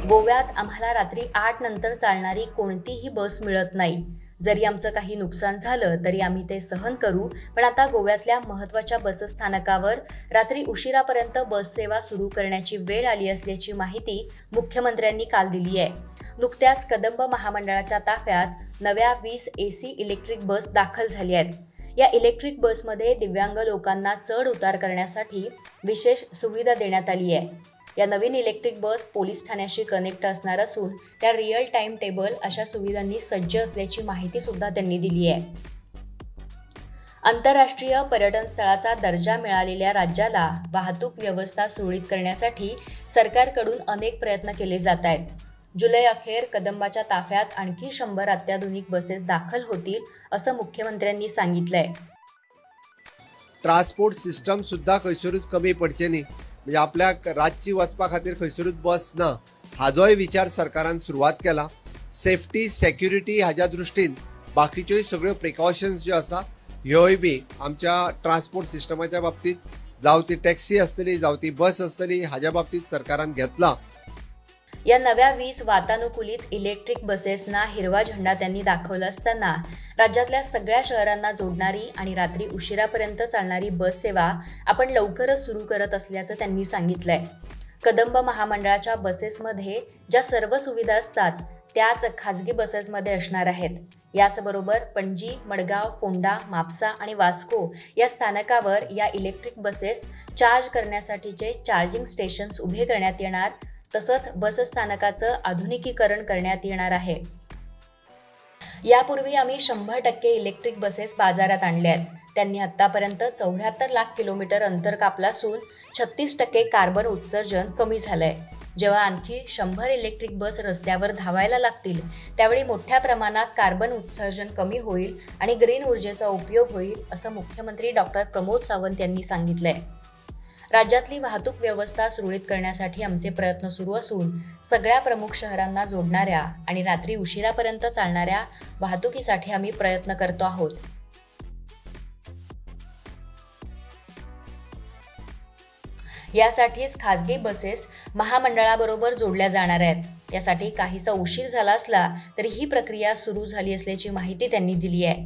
गोव्यात आम्हाला रात्री 8 नंतर चालणारी कोणतीही बस मिळत नाही. जरी आमचं काही नुकसान झालं तरी आम्ही ते सहन करू, पण आता गोव्यातल्या महत्त्वाच्या बसस्थानकावर रात्री उशिरापर्यंत बस सेवा सुरू करण्याची वेळ आली असल्याची माहिती मुख्यमंत्र्यांनी काल दिली आहे. नुकत्याच कदंब महामंडळाच्या ताफ्यात नव्या 20 AC इलेक्ट्रिक बस दाखल झाल्या आहेत. या इलेक्ट्रिक बसमध्ये दिव्यांग लोकांना चढ उतार करण्यासाठी विशेष सुविधा देण्यात आली आहे. या नवीन इलेक्ट्रिक बस पोलीस ठाण्याशी कनेक्ट असणार असून त्या रिअल टाइम टेबल अशा सुविधांनी सज्ज असल्याची माहिती सुद्धा त्यांनी दिली आहे. आंतरराष्ट्रीय पर्यटन स्थळाचा दर्जा मिळालेल्या राज्याला वाहतूक व्यवस्था सुरळीत करण्यासाठी सरकारकडून अनेक प्रयत्न केले जात आहेत. जुलै अखेर कदंबाच्या ताफ्यात आणखी 100 अत्याधुनिक बसेस दाखल होतील असं मुख्यमंत्र्यांनी सांगितलंय. ट्रान्सपोर्ट सिस्टम सुद्धा खंयसरूच कमी पडचे न्ही, म्हणजे आपल्या रातची वचपा खातीर खंयसरूच बस ना हाजोय विचार सरकारान सुरवात केला. सेफ्टी सेक्युरिटी हाज्या दृश्टीन बाकीच्योय सगळ्यो प्रिकॉशन्स ज्यो आसा ह्योय बी आमच्या ट्रान्सपोर्ट सिस्टमाच्या बाबतीत जावं ती टॅक्सी आसतली जावं ती बस आसतली हाज्या बाबतीत सरकारान घेतला. या नव्या 20 वातानुकूलित इलेक्ट्रिक बसेसना हिरवा झेंडा त्यांनी दाखवला असताना राज्यातल्या सगळ्या शहरांना जोडणारी आणि रात्री उशिरापर्यंत चालणारी बस सेवा आपण लवकरच सुरू करत असल्याचं त्यांनी सांगितलंय. कदंब महामंडळाच्या बसेसमध्ये ज्या सर्व सुविधा असतात त्याच खासगी बसेसमध्ये असणार आहेत. याचबरोबर पणजी, मडगाव, फोंडा, मापसा आणि वास्को या स्थानकावर या इलेक्ट्रिक बसेस चार्ज करण्यासाठीचे चार्जिंग स्टेशन्स उभे करण्यात येणार. तसंच बसस्थानकाचं आधुनिकीकरण करण्यात येणार आहे. यापूर्वी आम्ही 100% इलेक्ट्रिक बसेस बाजारात आणल्या आहेत. त्यांनी आतापर्यंत 74 लाख किलोमीटर अंतर कापलं असून 36% कार्बन उत्सर्जन कमी झालंय. जेव्हा आणखी 100 इलेक्ट्रिक बस रस्त्यावर धावायला लागतील त्यावेळी मोठ्या प्रमाणात कार्बन उत्सर्जन कमी होईल आणि ग्रीन ऊर्जेचा उपयोग होईल असं मुख्यमंत्री डॉक्टर प्रमोद सावंत यांनी सांगितलंय. राज्यातली वाहतूक व्यवस्था सुरळीत करण्यासाठी आमचे प्रयत्न सुरू असून सगळ्या प्रमुख शहरांना जोडणाऱ्या आणि रात्री उशिरापर्यंत चालणाऱ्या वाहतुकीसाठी आम्ही प्रयत्न करतो आहोत. यासाठीच खासगी बसेस महामंडळाबरोबर जोडल्या जाणार आहेत. यासाठी काहीसा उशीर झाला असला तरी ही प्रक्रिया सुरू झाली असल्याची माहिती त्यांनी दिली आहे.